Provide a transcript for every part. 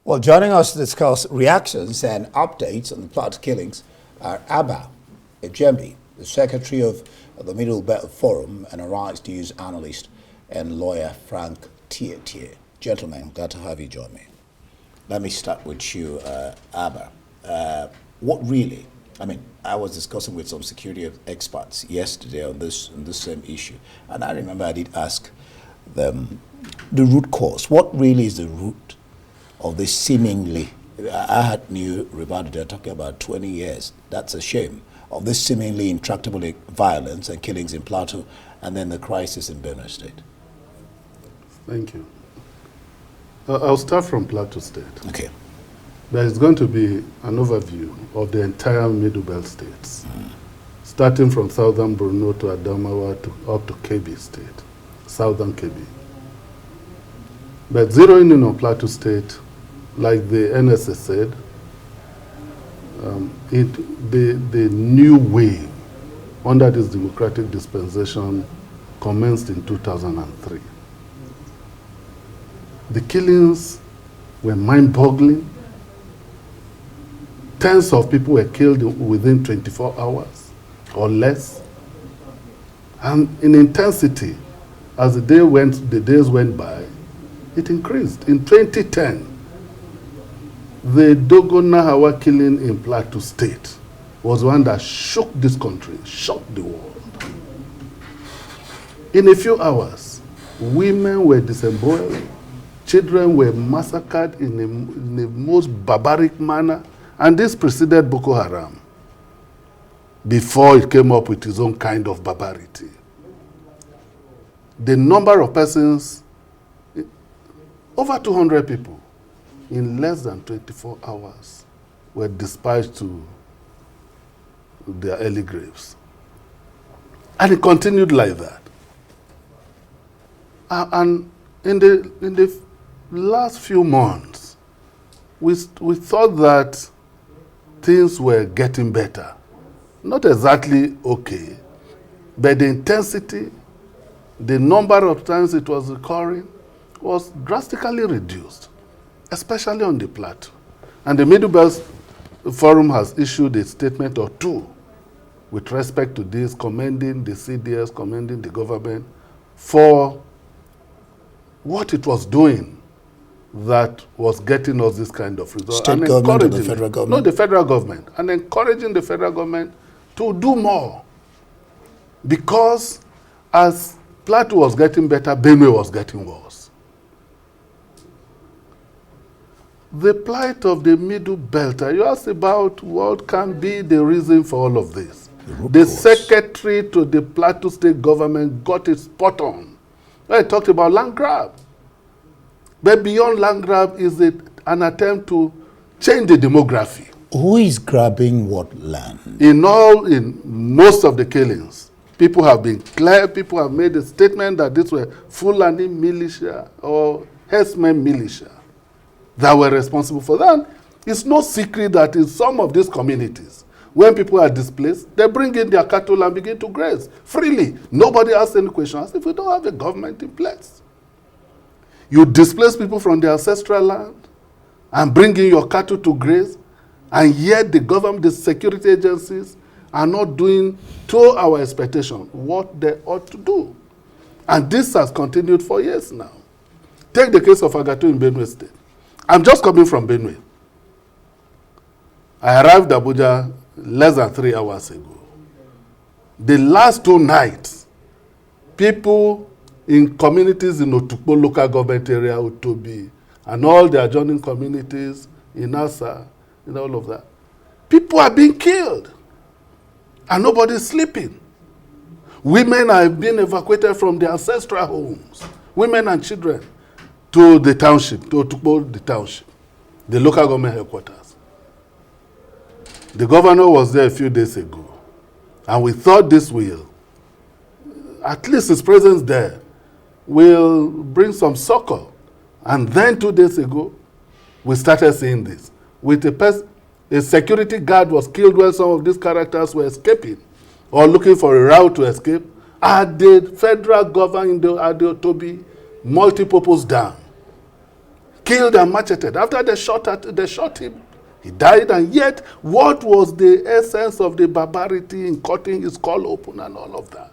Well, joining us to discuss reactions and updates on the plot killings are Abba Ejembi, the secretary of the Middle Belt Forum, and Arise News analyst and lawyer Frank Tietie. Gentlemen, glad to have you join me. Let me start with you, Abba. What really, I was discussing with some security experts yesterday on this same issue, and I remember I did ask them the root cause. What really is the root of this seemingly, I had knew about they're talking about 20 years, that's a shame, of this seemingly intractable violence and killings in Plateau, and then the crisis in Benue State? Thank you. I'll start from Plateau State. Okay. There is going to be an overview of the entire Middle Belt states, starting from southern Benue to Adamawa up to Kebbi State, southern Kebbi. But zeroing in on Plateau State, like the NSA said, the new wave under this democratic dispensation commenced in 2003. The killings were mind-boggling. Tens of people were killed within 24 hours or less. And in intensity, as the days went by, it increased. In 2010, the Dogona Hawa killing in Plateau State was one that shook this country, shocked the world. In a few hours, women were disemboweled, children were massacred in the most barbaric manner, and this preceded Boko Haram before it came up with its own kind of barbarity. The number of persons, over 200 people, in less than 24 hours, were dispatched to their early graves. And it continued like that. And in the last few months, we thought that things were getting better. Not exactly okay, but the intensity, the number of times it was occurring was drastically reduced, especially on the plateau. And the Middle Belt Forum has issued a statement or two with respect to this, commending the CDS, commending the government for what it was doing that was getting us this kind of result. State government or the federal government? No, the federal government. And encouraging the federal government to do more. Because as Plateau was getting better, Benue was getting worse. The plight of the Middle Belt, you asked about what can be the reason for all of this. The secretary to the Plateau State government got it spot on. I talked about land grab. But beyond land grab is an attempt to change the demography. Who is grabbing what land? In most of the killings, people have been clear, people have made a statement that these were Fulani militia or herdsmen militia that were responsible for that. It's no secret that in some of these communities, when people are displaced, they bring in their cattle and begin to graze freely. Nobody asks any questions if we don't have a government in place. You displace people from their ancestral land and bring in your cattle to graze, and yet the government, the security agencies are not doing to our expectation what they ought to do. And this has continued for years now. Take the case of Agato in Benue State. I'm just coming from Benue. I arrived at Abuja less than 3 hours ago. The last 2 nights, people in communities in Otukpo local government area, Utobi, and all the adjoining communities in Asa, and all of that, people are being killed, and nobody's sleeping. Women are being evacuated from their ancestral homes, women and children, to the township, to Otukpo, the township, the local government headquarters. The governor was there a few days ago, and we thought this will, at least his presence there, will bring some succor. And then 2 days ago, we started seeing this. With a security guard was killed when some of these characters were escaping or looking for a route to escape at the federal government at the Otobi multipurpose dam. killed and macheted. After they shot him, he died, and yet what was the essence of the barbarity in cutting his skull open and all of that?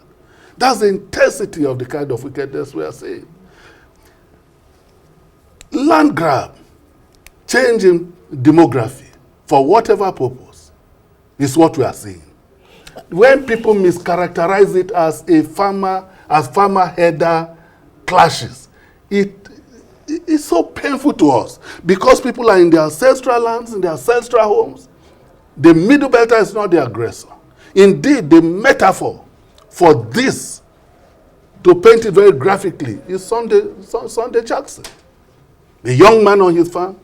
That's the intensity of the kind of wickedness we are seeing. Land grab, change in demography, for whatever purpose, is what we are seeing. When people mischaracterize it as farmer-header clashes, it's so painful to us, because people are in their ancestral lands, in their ancestral homes. The Middle Belter is not the aggressor. Indeed, the metaphor for this, to paint it very graphically, is Sunday Jackson. A young man on his farm,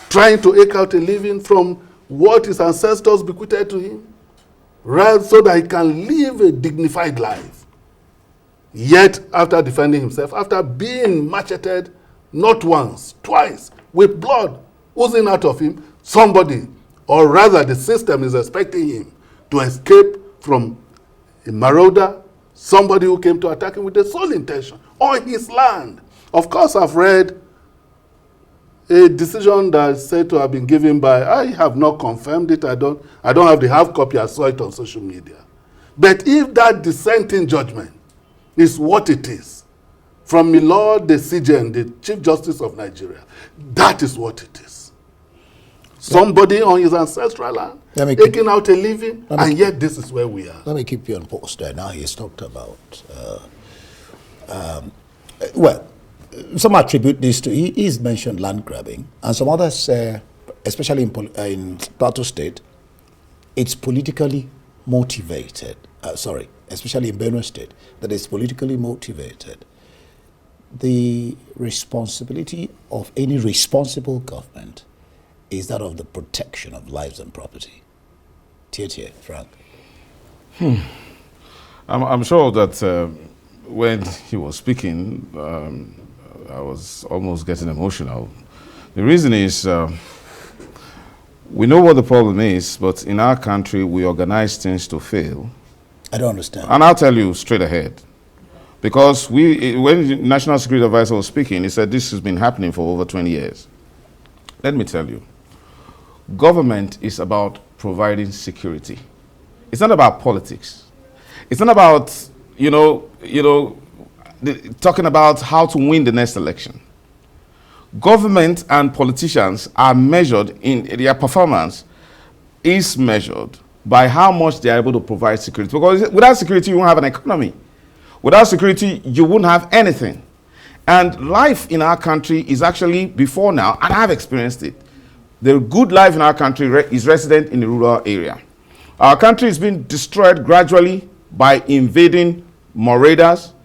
trying to eke out a living from what his ancestors bequeathed to him, right, so that he can live a dignified life. Yet, after defending himself, after being macheted not once, twice, with blood oozing out of him, somebody, or rather the system, is expecting him to escape from a marauder, somebody who came to attack him with the sole intention on his land. Of course, I've read a decision that is said to have been given by, I have not confirmed it, I don't have the hard copy, I saw it on social media. But if that dissenting judgment is what it is, from Milord the CJN, the Chief Justice of Nigeria, that is what it is. Somebody on his ancestral land, taking out a living, and yet this is where we are. Let me keep you on post there. Now he's talked about, well, some attribute this to, he's mentioned land grabbing, and some others, especially in Plateau State, it's politically motivated. Especially in Benue State, that it's politically motivated. The responsibility of any responsible government is that of the protection of lives and property. Tietie, Frank. I'm sure that when he was speaking, I was almost getting emotional. The reason is, we know what the problem is, but in our country, we organize things to fail. I don't understand. And I'll tell you straight ahead. Because when the National Security Advisor was speaking, he said this has been happening for over 20 years. Let me tell you, government is about providing security. It's not about politics. It's not about, talking about how to win the next election. Government and politicians are measured in their performance is measured by how much they are able to provide security. Because without security, you won't have an economy. Without security, you won't have anything. And life in our country is actually, before now, and I've experienced it, the good life in our country is resident in the rural area. Our country is being destroyed gradually by invading marauders,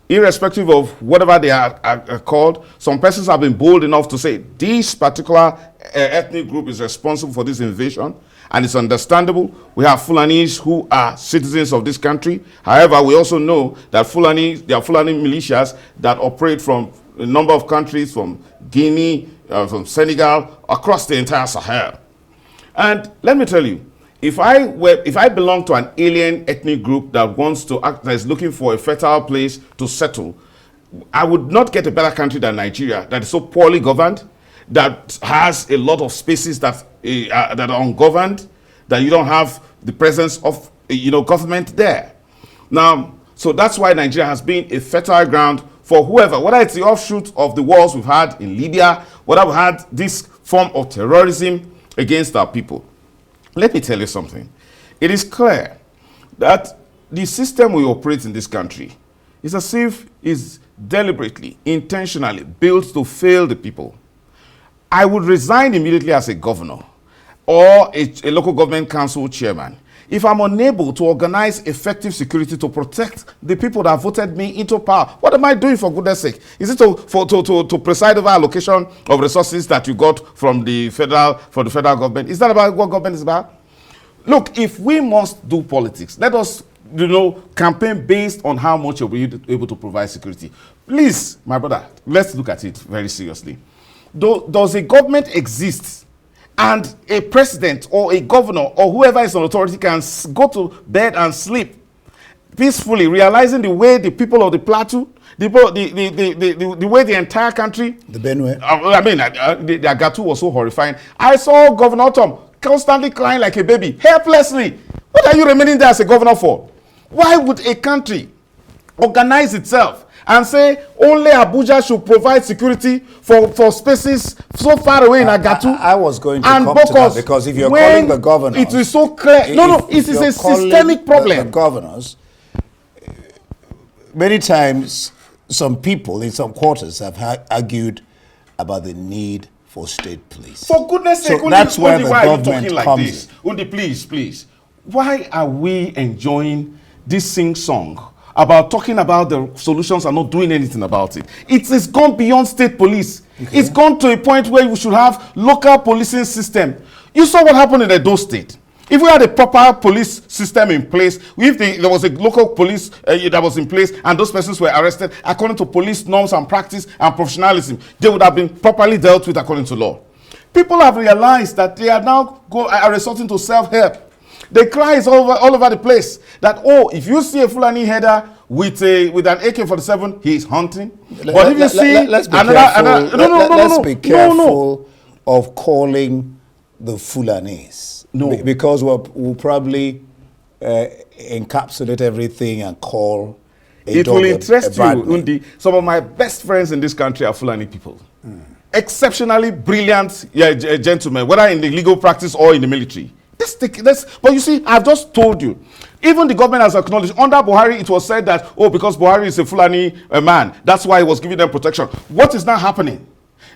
irrespective of whatever they are called. Some persons have been bold enough to say this particular ethnic group is responsible for this invasion, and it's understandable. We have Fulanis who are citizens of this country. However, we also know that there are Fulani militias that operate from a number of countries, from Guinea, from Senegal, across the entire Sahel. And let me tell you, if I belong to an alien ethnic group that wants to act, that is looking for a fertile place to settle, I would not get a better country than Nigeria, that is so poorly governed, that has a lot of spaces that are ungoverned, that you don't have the presence of government there. Now, so that's why Nigeria has been a fertile ground for whoever, whether it's the offshoot of the wars we've had in Libya, whether we've had this form of terrorism against our people. Let me tell you something. It is clear that the system we operate in this country is as if is deliberately, intentionally built to fail the people. I would resign immediately as a governor or a local government council chairman if I'm unable to organize effective security to protect the people that voted me into power. What am I doing, for goodness sake? Is it to preside over allocation of resources that you got from the federal government? Is that about what government is about? Look, if we must do politics, let us campaign based on how much you'll be able to provide security. Please, my brother, let's look at it very seriously. Does a government exist and a president or a governor or whoever is on authority can go to bed and sleep peacefully, realizing the way the people of the plateau, the way the entire country, The Benue. the Agatu was so horrifying. I saw Governor Tom constantly crying like a baby, helplessly. What are you remaining there as a governor for? Why would a country organize itself and say only Abuja should provide security for spaces so far away in Agatu? I was going to and come to that, because if you're calling the governors, it is so clear. It is a systemic problem. The governors, many times, some people in some quarters have argued about the need for state police. For goodness sake, that's where the why are you government talking like comes this? Undi, please. Why are we enjoying this sing-song about talking about the solutions and not doing anything about it? It has gone beyond state police. Okay. It's gone to a point where we should have local policing system. You saw what happened in Edo State. If we had a proper police system in place, if there was a local police that was in place and those persons were arrested according to police norms and practice and professionalism, they would have been properly dealt with according to law. People have realized that they are now resorting to self-help. They cry all over the place that, oh, if you see a Fulani header with an AK-47, he is hunting. But if you see let's be careful of calling the Fulanis. No. Because we'll probably encapsulate everything and call it will interest you, Undi. Some of my best friends in this country are Fulani people. Exceptionally brilliant gentlemen, whether in the legal practice or in the military. But you see, I've just told you, even the government has acknowledged, under Buhari, it was said that, oh, because Buhari is a Fulani man, that's why he was giving them protection. What is now happening?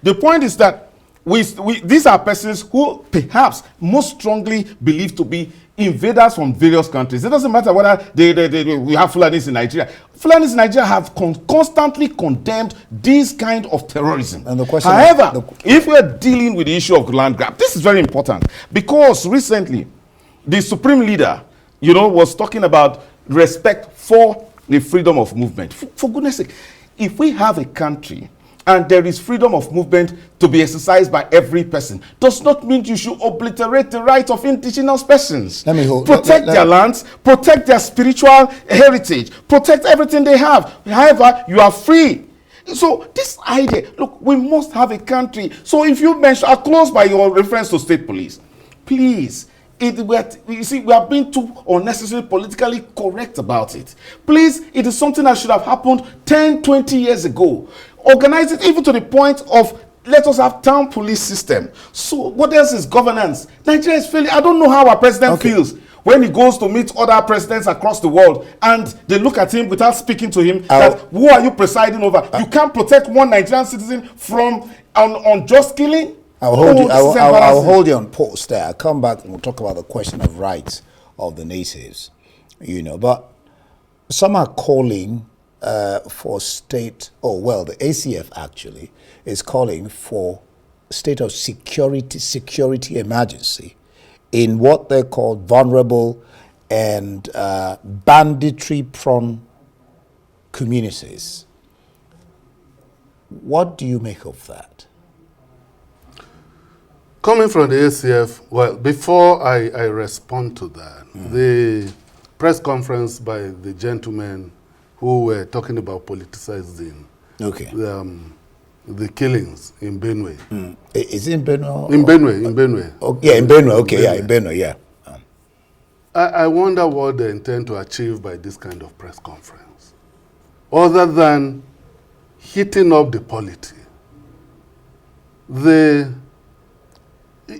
The point is that these are persons who perhaps most strongly believed to be invaders from various countries. It doesn't matter whether we have Fulanis in Nigeria. Fulanis in Nigeria have constantly condemned this kind of terrorism. And the question However, if we're dealing with the issue of land grab, this is very important, because recently the supreme leader, was talking about respect for the freedom of movement. For goodness sake, if we have a country and there is freedom of movement to be exercised by every person, does not mean you should obliterate the right of indigenous persons. Protect their lands, protect their spiritual heritage, protect everything they have. However, you are free. So this idea, look, we must have a country. So if you mention, I'll close by your reference to state police. Please, you see, we are being too unnecessarily politically correct about it. Please, it is something that should have happened 10, 20 years ago. Organize it even to the point of let us have town police system. So what else is governance? Nigeria is failing. I don't know how our president feels when he goes to meet other presidents across the world and they look at him without speaking to him. Who are you presiding over? You can't protect one Nigerian citizen from unjust killing? I'll hold you on pause there. I'll come back and we'll talk about the question of rights of the natives. But some are calling for state, the ACF actually is calling for state of security emergency in what they call vulnerable and banditry-prone communities. What do you make of that? Coming from the ACF, well, before I respond to that, the press conference by the gentlemen who were talking about politicizing the killings in Benue. Is it in Benue? In Benue. Oh, yeah, in Benue. Okay, in Benue, yeah. I wonder what they intend to achieve by this kind of press conference, other than heating up the polity.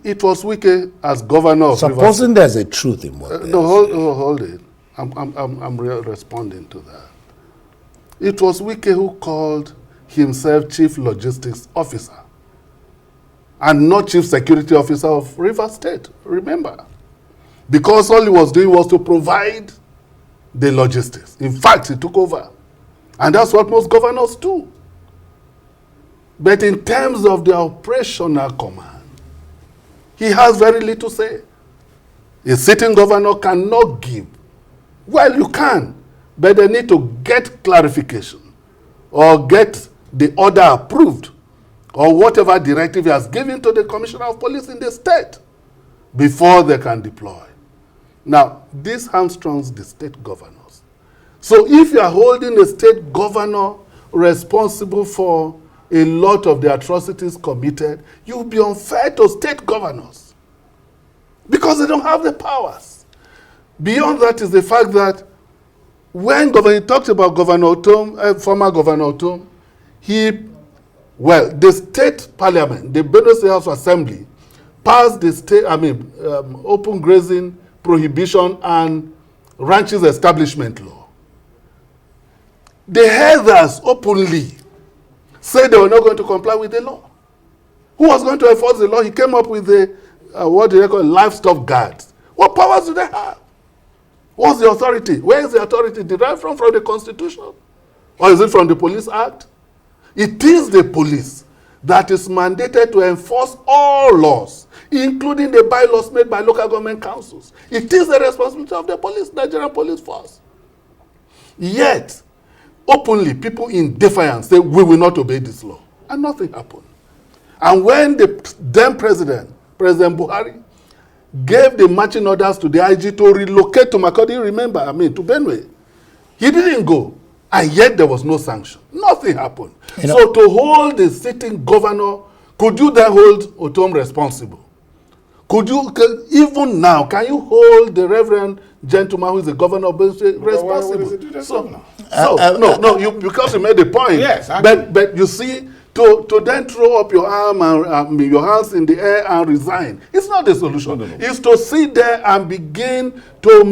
It was Wike as governor of Supposing there's a truth in what hold it. I'm responding to that. It was Wike who called himself Chief Logistics Officer and not Chief Security Officer of Rivers State, remember. Because all he was doing was to provide the logistics. In fact, he took over. And that's what most governors do. But in terms of the operational command, he has very little say. A sitting governor cannot give. Well, you can, but they need to get clarification or get the order approved or whatever directive he has given to the Commissioner of Police in the state before they can deploy. Now, this hamstrings the state governors. So if you are holding a state governor responsible for a lot of the atrocities committed, you will be unfair to state governors because they don't have the powers. Beyond that is the fact that when he talked about Governor Otom, former Governor Otom, the state parliament, the Benue State House Assembly, passed the open grazing prohibition and ranches establishment law. The herders openly said they were not going to comply with the law. Who was going to enforce the law? He came up with the, livestock guards. What powers do they have? What's the authority? Where is the authority derived from the Constitution? Or is it from the Police Act? It is the police that is mandated to enforce all laws, including the bylaws made by local government councils. It is the responsibility of the police, Nigerian police force. Yet, openly, people in defiance say, we will not obey this law. And nothing happened. And when the then President Buhari, gave the marching orders to the IG to relocate to Makurdi, to Benue, he didn't go. And yet there was no sanction. Nothing happened. So to hold the sitting governor, could you then hold Otom responsible? Even now, can you hold the reverend gentleman who is the governor of Benue responsible? Because you made the point. Yes, but you see, to then throw up your arm and your hands in the air and resign, it's not the solution. No. It's to sit there and begin to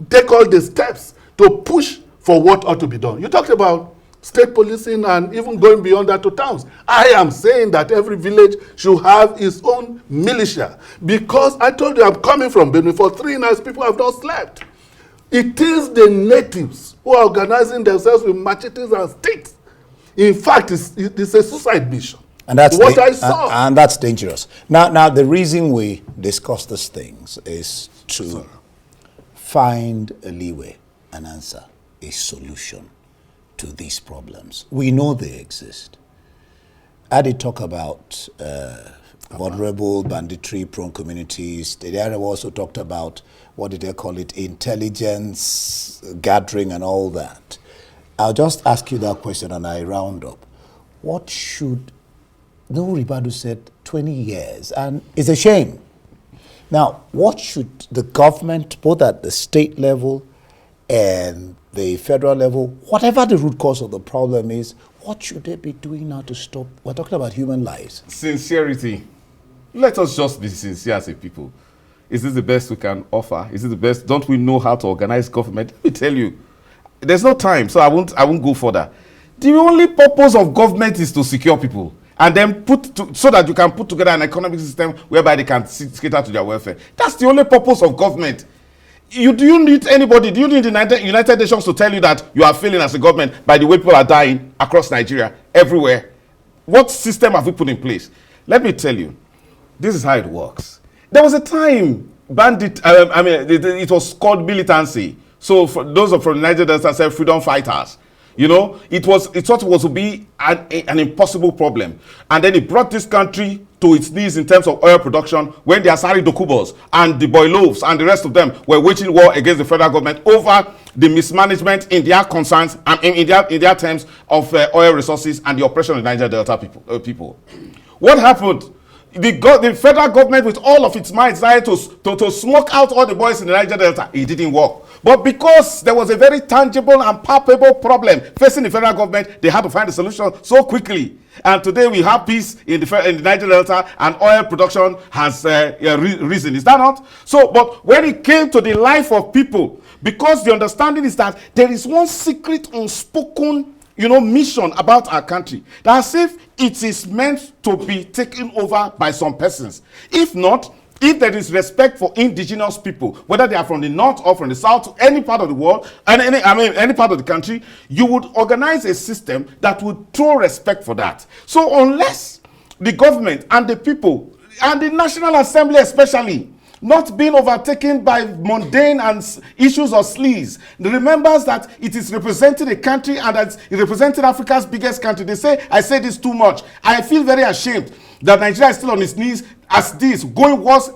take all the steps to push for what ought to be done. You talked about state policing and even going beyond that to towns. I am saying that every village should have its own militia, because I told you I'm coming from Benue. For 3 nights, people have not slept. It is the natives who are organizing themselves with machetes and sticks. In fact, it's a suicide mission. And that's what I saw. And that's dangerous. Now, the reason we discuss these things is to find a leeway, an answer, a solution to these problems. We know they exist. I did talk about vulnerable, banditry-prone communities. They also talked about, what did they call it, intelligence gathering and all that. I'll just ask you that question and I round up. What should, Ribadu said 20 years, and it's a shame. Now, what should the government, both at the state level and the federal level, whatever the root cause of the problem is, what should they be doing now to stop? We're talking about human lives. Sincerity. Let us just be sincere as a people. Is this the best we can offer? Is it the best? Don't we know how to organize government? Let me tell you. There's no time, so I won't go further. The only purpose of government is to secure people and then so that you can put together an economic system whereby they can cater to their welfare. That's the only purpose of government. Do you need anybody? Do you need the United Nations to tell you that you are failing as a government by the way people are dying across Nigeria, everywhere? What system have we put in place? Let me tell you, this is how it works. There was a time it was called militancy. So for those from the Niger Delta said freedom fighters. You know, it thought it was to be an impossible problem. And then it brought this country to its knees in terms of oil production when the Asari Dokubos and the Boilovs and the rest of them were waging war against the federal government over the mismanagement in their concerns and in their terms of oil resources and the oppression of the Niger Delta people. What happened? The federal government, with all of its might, decided to smoke out all the boys in the Niger Delta. It didn't work. But because there was a very tangible and palpable problem facing the federal government, they had to find a solution so quickly. And today we have peace in the Niger Delta, and oil production has risen. Is that not? So, but when it came to the life of people, because the understanding is that there is one secret unspoken mission about our country, that as if it is meant to be taken over by some persons. If not, if there is respect for indigenous people, whether they are from the north or from the south, any part of the world, and any part of the country, you would organize a system that would throw respect for that. So unless the government and the people, and the National Assembly especially, not being overtaken by mundane and issues of sleaze, remembers that it is representing a country and that it representing Africa's biggest country. They say, I say this too much. I feel very ashamed that Nigeria is still on its knees as this, going worse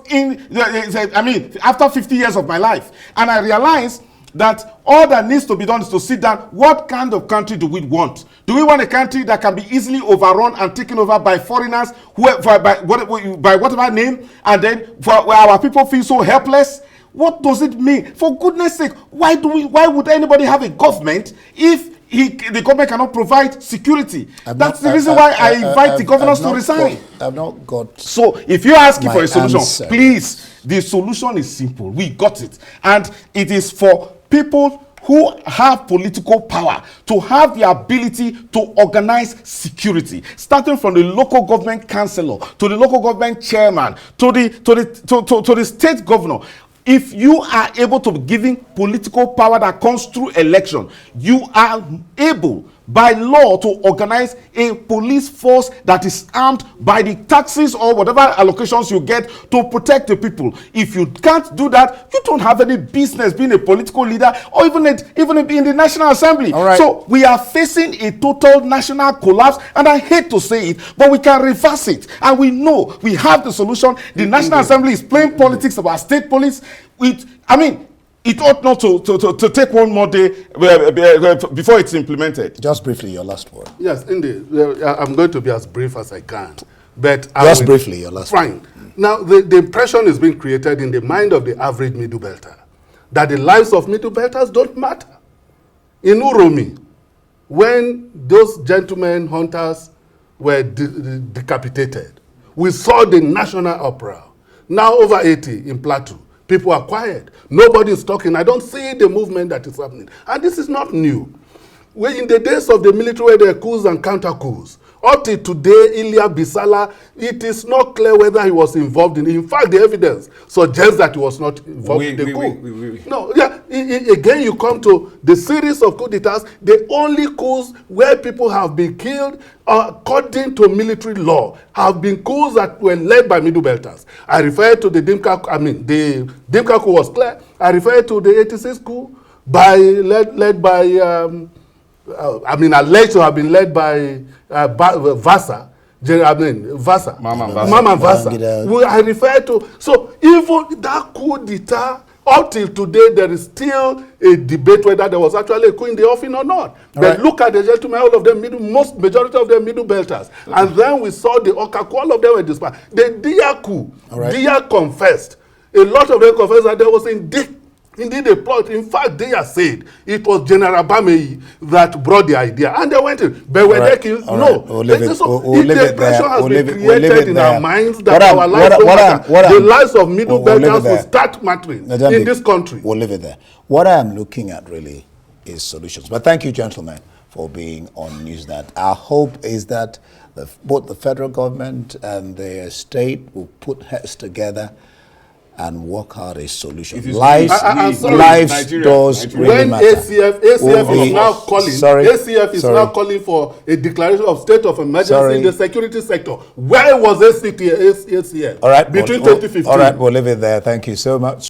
after 50 years of my life. And I realize that all that needs to be done is to sit down. What kind of country do we want? Do we want a country that can be easily overrun and taken over by foreigners by whatever name, and then where our people feel so helpless? What does it mean? For goodness sake, why would anybody have a government if the government cannot provide security? That's the reason why I invite the governors to resign. I've not got. So if you're asking for a solution, answer. please, the solution is simple. We got it. And it is for people who have political power to have the ability to organize security, starting from the local government councillor to the local government chairman to the state governor. If you are able to be given political power that comes through election, you are able by law to organize a police force that is armed by the taxes or whatever allocations you get to protect the people. If you can't do that, you don't have any business being a political leader or even in the National Assembly. All right. So we are facing a total national collapse, and I hate to say it, but we can reverse it. And we know we have the solution. The National Assembly is playing politics about state police. It ought not to take one more day before it's implemented. Just briefly, your last word. Yes, indeed. I'm going to be as brief as I can. But Just briefly, your last word. Fine. Now, the impression is being created in the mind of the average middle belter that the lives of middle belters don't matter. In Uromi, when those gentlemen hunters were decapitated, we saw the national uproar. Now over 80 in Plateau. People are quiet. Nobody is talking. I don't see the movement that is happening. And this is not new. In the days of the military, there were coups and counter-coups. Up to today, Ilya Bisala, it is not clear whether he was involved in it. In fact, the evidence suggests that he was not involved in the coup. No, yeah. Again, you come to the series of coup d'etats, the only coups where people have been killed, according to military law, have been coups that were led by middle belters. I refer to the Dimka, the Dimka coup was clear. I refer to the 86 coup led by alleged to have been led by Vasa. Vasa. Mama Vasa. I refer to. So even that coup d'etat, up till today, there is still a debate whether there was actually a coup in the offing or not. But look at the gentlemen, all of them, majority of them middle belters. And then we saw the Oka coup, all of them were dispersed. The Dia coup, Dia confessed. A lot of them confessed that there was indeed a plot. In fact, they have said it was General Bameyi that brought the idea. And they went in. But when they killed, no. The impression has been created in our minds that our lives don't matter. The lives of middle belters will start mattering in this country. We'll leave it there. What I am looking at really is solutions. But thank you, gentlemen, for being on Newsnet. Our hope is that both the federal government and the state will put heads together and work out a solution. Lives does really when matter. ACF is now calling, ACF is now calling for a declaration of state of emergency in the security sector. Where was ACF? All right, between 2015? All right, we'll leave it there. Thank you so much.